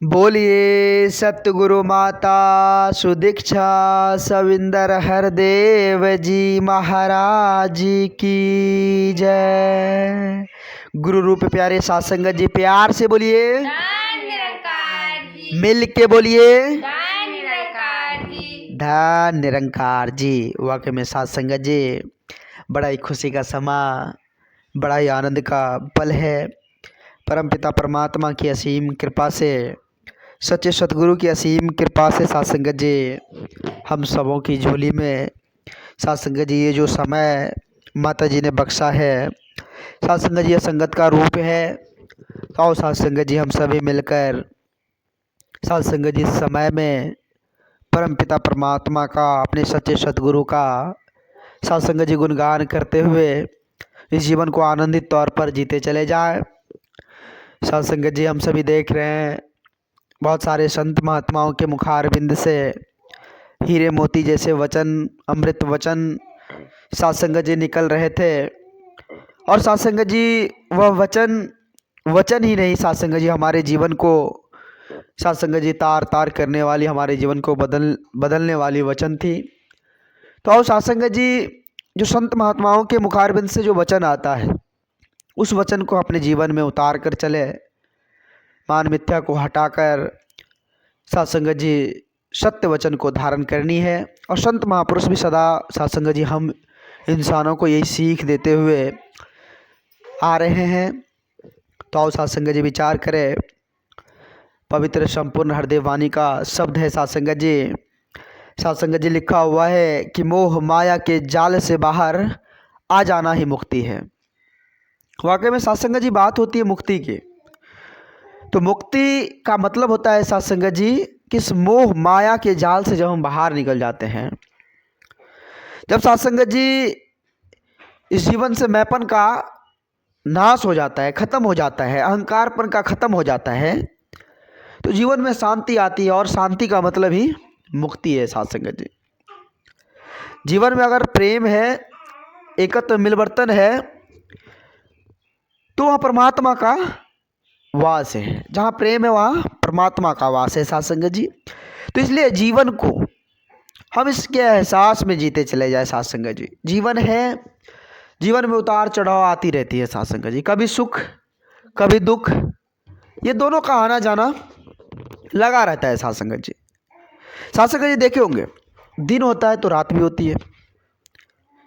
बोलिए सतगुरु माता सुदीक्षा सविंदर हरदेव जी महाराज की जय। गुरु रूप प्यारे साथ संगत जी प्यार से बोलिए धन निरंकार जी। मिल के बोलिए धन निरंकार जी। धन निरंकार जी। वाकई में साथ संगत जी बड़ा ही खुशी का समा, बड़ा ही आनंद का पल है। परमपिता परमात्मा की असीम कृपा से, सच्चे सतगुरु की असीम कृपा से साथ संगत जी हम सबों की झोली में साथ संगत जी ये जो समय माता जी ने बख्शा है, साथ संगत जी ये संगत का रूप है। तो साथ संगत जी हम सभी मिलकर साथ संगत जी इस समय में परमपिता परमात्मा का, अपने सच्चे सतगुरु का साथ संगत जी गुणगान करते हुए इस जीवन को आनंदित तौर पर जीते चले जाए। साथ संगत जी हम सभी देख रहे हैं बहुत सारे संत महात्माओं के मुखारबिंद से हीरे मोती जैसे वचन, अमृत वचन साथ संगत जी निकल रहे थे। और साथ संगत जी वह वचन ही नहीं, साथ संगत जी हमारे जीवन को साथ संगत जी तार तार करने वाली, हमारे जीवन को बदलने वाली वचन थी। तो आओ साथ संगत जी जो संत महात्माओं के मुखारबिंद से जो वचन आता है उस वचन को अपने जीवन में उतार कर चले, मान मिथ्या को हटाकर साथ संगत जी सत्य वचन को धारण करनी है। और संत महापुरुष भी सदा साथ संगत जी हम इंसानों को यही सीख देते हुए आ रहे हैं। तो आओ साथ संगत जी विचार करें, पवित्र संपूर्ण हरदेव वाणी का शब्द है साथ संगत जी। साथ संगत जी लिखा हुआ है कि मोह माया के जाल से बाहर आ जाना ही मुक्ति है। वाकई में साथ संगत जी बात होती है मुक्ति की, तो मुक्ति का मतलब होता है साथ संगत जी कि इस मोह माया के जाल से जब हम बाहर निकल जाते हैं, जब साथ संगत जी इस जीवन से मैपन का नाश हो जाता है, खत्म हो जाता है, अहंकारपन का खत्म हो जाता है, तो जीवन में शांति आती है। और शांति का मतलब ही मुक्ति है साथ संगत जी। जीवन में अगर प्रेम है, एकत्व मिलवर्तन है, तो वह परमात्मा का वास है। जहाँ प्रेम है वहाँ परमात्मा का वास है साथ संगत जी। तो इसलिए जीवन को हम इसके एहसास में जीते चले जाए साथ संगत जी। जीवन है, जीवन में उतार चढ़ाव आती रहती है साथ संगत जी, कभी सुख कभी दुख, ये दोनों का आना जाना लगा रहता है साथ संगत जी। साथ संगत जी देखे होंगे, दिन होता है तो रात भी होती है,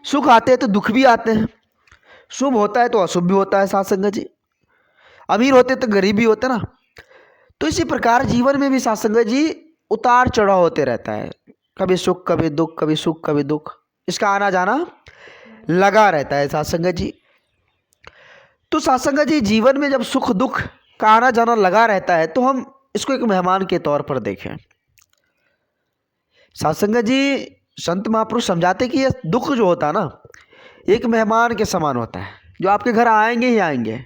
सुख आते हैं तो दुख भी आते हैं, शुभ होता है तो अशुभ भी होता है साथ संगत जी, अमीर होते तो गरीब भी होते ना। तो इसी प्रकार जीवन में भी साथ संगत जी उतार चढ़ाव होते रहता है, कभी सुख कभी दुख, कभी सुख कभी दुख, इसका आना जाना लगा रहता है साथ संगत जी। तो साथ संगत जी जीवन में जब सुख दुख का आना जाना लगा रहता है तो हम इसको एक मेहमान के तौर पर देखें। साथ संगत जी संत महापुरुष समझाते कि ये दुख जो होता है ना, एक मेहमान के समान होता है जो आपके घर आएंगे ही आएंगे,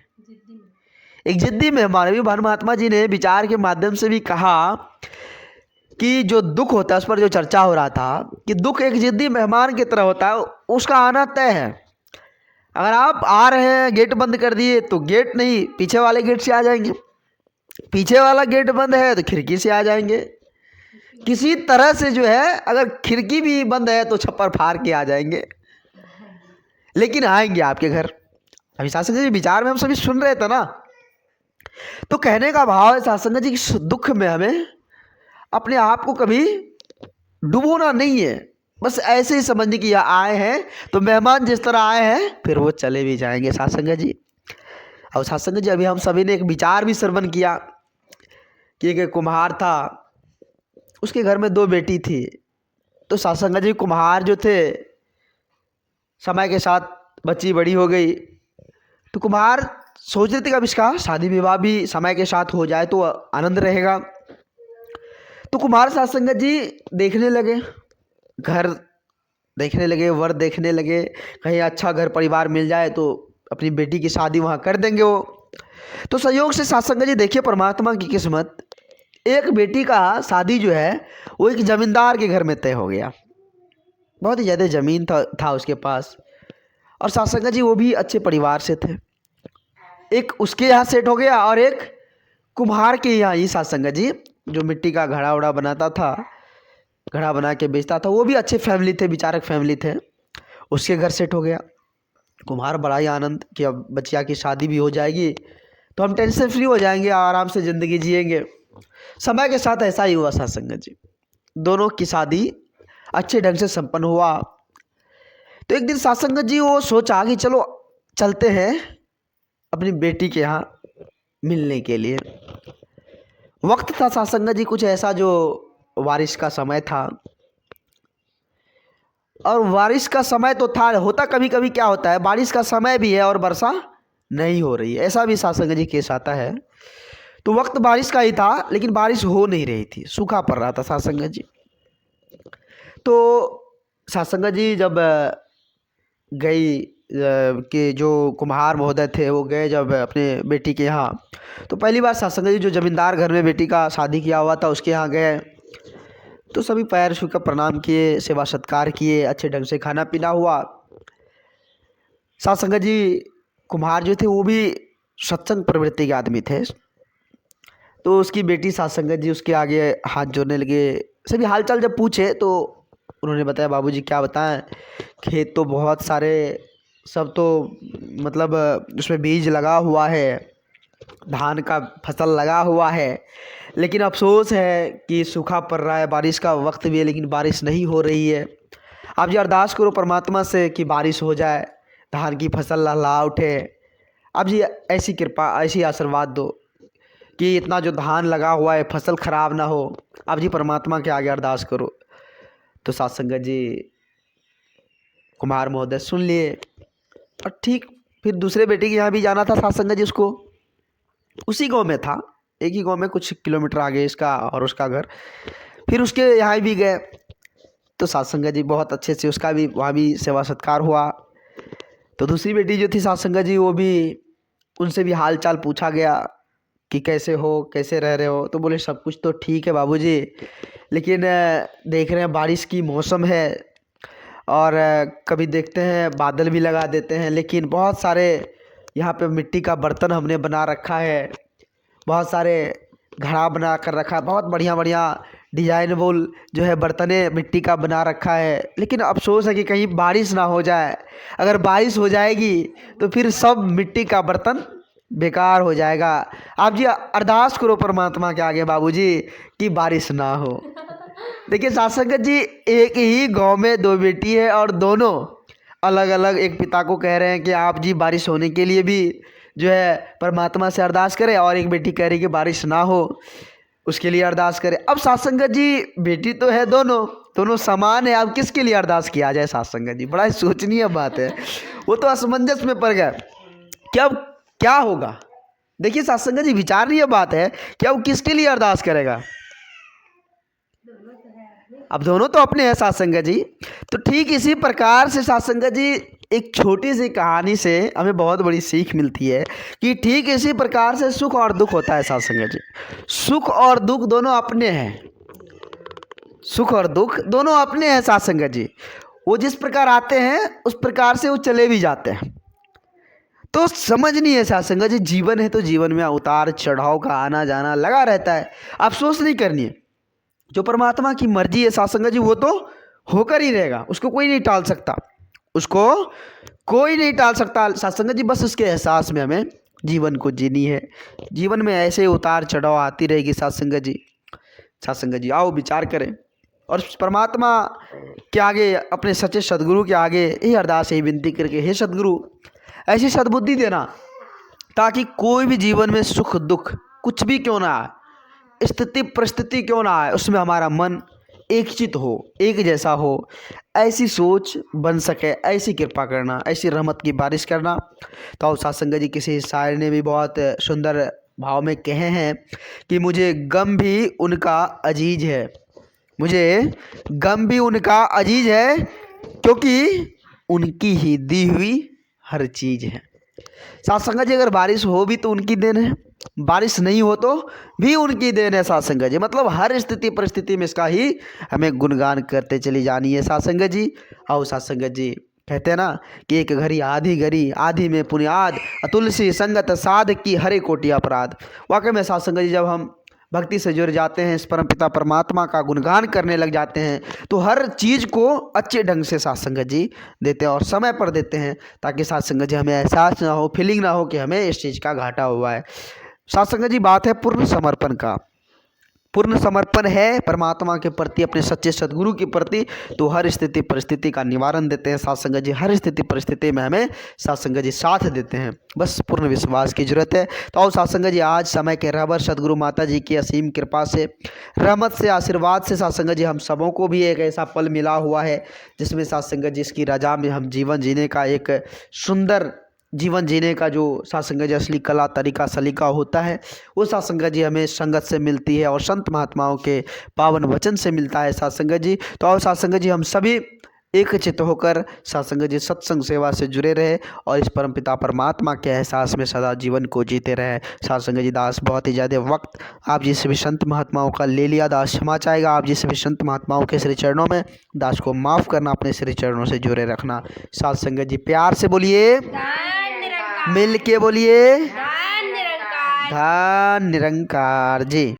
एक जिद्दी मेहमान। अभी भानु महात्मा जी ने विचार के माध्यम से भी कहा कि जो दुख होता है, उस पर जो चर्चा हो रहा था कि दुख एक जिद्दी मेहमान की तरह होता है, उसका आना तय है। अगर आप आ रहे हैं गेट बंद कर दिए तो गेट नहीं, पीछे वाले गेट से आ जाएंगे, पीछे वाला गेट बंद है तो खिड़की से आ जाएंगे, किसी तरह से जो है, अगर खिड़की भी बंद है तो छप्पर फाड़ के आ जाएंगे, लेकिन आएंगे आपके घर। अभी साथ संगत जी विचार में हम सभी सुन रहे थे ना, तो कहने का भाव है साथ संगत जी कि दुख में हमें अपने आप को कभी डुबोना नहीं है, बस ऐसे ही समझने की आए हैं तो मेहमान जिस तरह आए हैं फिर वो चले भी जाएंगे साथ संगत जी। और साथ संगत जी अभी हम सभी ने एक विचार भी श्रवण किया कि एक कुम्हार था, उसके घर में 2 बेटी थी। तो साथ संगत जी कुम्हार जो थे, समय के साथ बच्ची बड़ी हो गई, तो कुम्हार सोच रहे थे कि अब इसका शादी विवाह भी समय के साथ हो जाए तो आनंद रहेगा। तो कुम्हार साथ संगत जी देखने लगे, घर देखने लगे, वर देखने लगे, कहीं अच्छा घर परिवार मिल जाए तो अपनी बेटी की शादी वहाँ कर देंगे वो। तो संयोग से साथ संगत जी देखिए परमात्मा की किस्मत, एक बेटी का शादी जो है वो एक जमींदार के घर में तय हो गया। बहुत ही ज़्यादा ज़मीन था उसके पास, और साथ संगत जी वो भी अच्छे परिवार से थे। एक उसके यहाँ सेट हो गया और एक कुम्हार के यहाँ ही साथ संगत जी, जो मिट्टी का घड़ा उड़ा बनाता था, घड़ा बना के बेचता था, वो भी अच्छे फैमिली थे, विचारक फैमिली थे। उसके घर सेट हो गया। कुम्हार बड़ा ही आनंद कि अब बच्चिया की शादी भी हो जाएगी तो हम टेंशन फ्री हो जाएंगे, आराम से ज़िंदगी जिएंगे। समय के साथ ऐसा ही हुआ साथ संगत जी, दोनों की शादी अच्छे ढंग से संपन्न हुआ। तो एक दिन साथ संगत जी वो सोचा कि चलो चलते हैं अपनी बेटी के यहाँ मिलने के लिए। वक्त था साथ संगत जी कुछ ऐसा जो बारिश का समय था, और बारिश का समय तो था, होता कभी कभी क्या होता है, बारिश का समय भी है और वर्षा नहीं हो रही है, ऐसा भी साथ संगत जी केस आता है। तो वक्त बारिश का ही था लेकिन बारिश हो नहीं रही थी, सूखा पड़ रहा था साथ संगत जी। तो साथ संगत जी जब गई कि जो कुम्हार महोदय थे वो गए जब अपने बेटी के यहाँ, तो पहली बार साथ संगत जी जो जमींदार घर में बेटी का शादी किया हुआ था उसके यहाँ गए। तो सभी पैर छूकर प्रणाम किए, सेवा सत्कार किए, अच्छे ढंग से खाना पीना हुआ। साथ संगत जी कुम्हार जो थे वो भी सत्संग प्रवृत्ति के आदमी थे। तो उसकी बेटी साथ संगत जी उसके आगे हाथ जोड़ने लगे। सभी हालचाल जब पूछे तो उन्होंने बताया, बाबूजी क्या बताएं, खेत तो बहुत सारे, सब तो मतलब उसमें बीज लगा हुआ है, धान का फसल लगा हुआ है, लेकिन अफसोस है कि सूखा पड़ रहा है, बारिश का वक्त भी है लेकिन बारिश नहीं हो रही है। आप जी अरदास करो परमात्मा से कि बारिश हो जाए, धान की फसल लहला उठे। आप जी ऐसी कृपा, ऐसी आशीर्वाद दो कि इतना जो धान लगा हुआ है फसल खराब ना हो। आप जी परमात्मा के आगे अरदास करो। तो साथ संगत जी कुमार महोदय सुन लिए और ठीक फिर दूसरे बेटे के यहाँ भी जाना था साथ संगत जी, उसको उसी गांव में था, एक ही गांव में कुछ किलोमीटर आगे इसका और उसका घर। फिर उसके यहाँ भी गए तो साथ संगत जी बहुत अच्छे से उसका भी वहाँ भी सेवा सत्कार हुआ। तो दूसरी बेटी जो थी साथ संगत जी वो भी, उनसे भी हाल चाल पूछा गया कि कैसे हो, कैसे रह रहे हो। तो बोले सब कुछ तो ठीक है बाबूजी, लेकिन देख रहे हैं बारिश की मौसम है और कभी देखते हैं बादल भी लगा देते हैं, लेकिन बहुत सारे यहाँ पे मिट्टी का बर्तन हमने बना रखा है, बहुत सारे घड़ा बना कर रखा है, बहुत बढ़िया बढ़िया डिजाइनेबल जो है बर्तने मिट्टी का बना रखा है। लेकिन अफसोस है कि कहीं बारिश ना हो जाए, अगर बारिश हो जाएगी तो फिर सब मिट्टी का बर्तन बेकार हो जाएगा। आप जी अरदास करो परमात्मा के आगे बाबूजी कि बारिश ना हो। देखिए साथ संगत जी एक ही गांव में दो बेटी है और दोनों अलग अलग एक पिता को कह रहे हैं कि आप जी बारिश होने के लिए भी जो है परमात्मा से अरदास करें, और एक बेटी कह रही कि बारिश ना हो उसके लिए अरदास करें। अब साथ संगत जी बेटी तो है दोनों समान है, अब किसके लिए अरदास किया जाए साथ संगत जी, बड़ा ही सोचनीय बात है। वो तो असमंजस में पड़ गया कि अब क्या होगा। देखिए साथ संगत जी विचारणीय बात है कि अब किसके लिए अरदास करेगा, अब दोनों तो अपने हैं साथ संगत जी। तो ठीक इसी प्रकार से साथ संगत जी एक छोटी सी कहानी से हमें बहुत बड़ी सीख मिलती है कि ठीक इसी प्रकार से सुख और दुख होता है साथ संगत जी। सुख और दुख दोनों अपने हैं, सुख और दुख दोनों अपने हैं साथ संगत जी। वो जिस प्रकार आते हैं उस प्रकार से वो चले भी जाते हैं। तो समझनी है साथ संगत जी, जीवन है तो जीवन में उतार चढ़ाव का आना जाना लगा रहता है, अफसोस नहीं करनी है। जो परमात्मा की मर्जी है साथ संगत जी वो तो होकर ही रहेगा, उसको कोई नहीं टाल सकता, उसको कोई नहीं टाल सकता साथ संगत जी। बस उसके एहसास में हमें जीवन को जीनी है, जीवन में ऐसे उतार चढ़ाव आती रहेगी साथ संगत जी। साथ संगत जी आओ विचार करें और परमात्मा के आगे, अपने सच्चे सदगुरु के आगे यही अरदास यही विनती करके, हे सदगुरु ऐसी सद्बुद्धि देना ताकि कोई भी जीवन में सुख दुख कुछ भी क्यों ना आए, स्थिति परिस्थिति क्यों ना आए, उसमें हमारा मन एक चित हो, एक जैसा हो, ऐसी सोच बन सके, ऐसी कृपा करना, ऐसी रहमत की बारिश करना। तो साथ संगत जी किसी शायर ने भी बहुत सुंदर भाव में कहे हैं कि मुझे गम भी उनका अजीज है, मुझे गम भी उनका अजीज है, क्योंकि उनकी ही दी हुई हर चीज़ है। साथ संगत जी अगर बारिश हो भी तो उनकी देन है, बारिश नहीं हो तो भी उनकी देन है साथ संगत जी। मतलब हर स्थिति परिस्थिति में इसका ही हमें गुणगान करते चली जानी है साथ संगत जी। आओ साथ संगत जी कहते हैं ना कि एक घड़ी आधी घड़ी आधी में पुनियाद, तुलसी संगत साध की हरे कोटि अपराध। वाकई में साथ संगत जी, जब हम भक्ति से जुड़ जाते हैं, इस परमपिता परमात्मा का गुणगान करने लग जाते हैं, तो हर चीज़ को अच्छे ढंग से साथ संगत जी देते हैं और समय पर देते हैं, ताकि साथ संगत जी हमें एहसास ना हो, फीलिंग ना हो कि हमें इस चीज़ का घाटा हुआ है। साथ संगत जी बात है पूर्ण समर्पण का। पूर्ण समर्पण है परमात्मा के प्रति, अपने सच्चे सदगुरु के प्रति, तो हर स्थिति परिस्थिति का निवारण देते हैं साथ संगत जी। हर स्थिति परिस्थिति में हमें साथ संगत जी साथ देते हैं, बस पूर्ण विश्वास की जरूरत है। तो आओ साथ संगत जी, आज समय के रहबर सदगुरु माता जी की असीम कृपा से, रहमत से, आशीर्वाद से साथ संगत जी हम सबों को भी एक ऐसा पल मिला हुआ है जिसमें साथ संगत जी इसकी रजा में हम जीवन जीने का, एक सुंदर जीवन जीने का जो साथ संगत जी असली कला तरीका सलीका होता है, वो साथ संगत जी हमें संगत से मिलती है और संत महात्माओं के पावन वचन से मिलता है साथ संगत जी। तो और साथ संगत जी हम सभी एक चित्त होकर साथ संगत जी सत्संग सेवा से जुड़े रहे और इस परमपिता परमात्मा के एहसास में सदा जीवन को जीते रहे। साथ संगत जी, दास बहुत ही ज़्यादा वक्त आप जी सभी संत महात्माओं का ले लिया, दास क्षमा चाहेगा। आप जी सभी संत महात्माओं के श्री चरणों में दास को माफ़ करना, अपने श्री चरणों से जुड़े रखना। साथ संगत जी प्यार से बोलिए, धन निरंकार, मिल के बोलिए, धन निरंकार। धन निरंकार जी।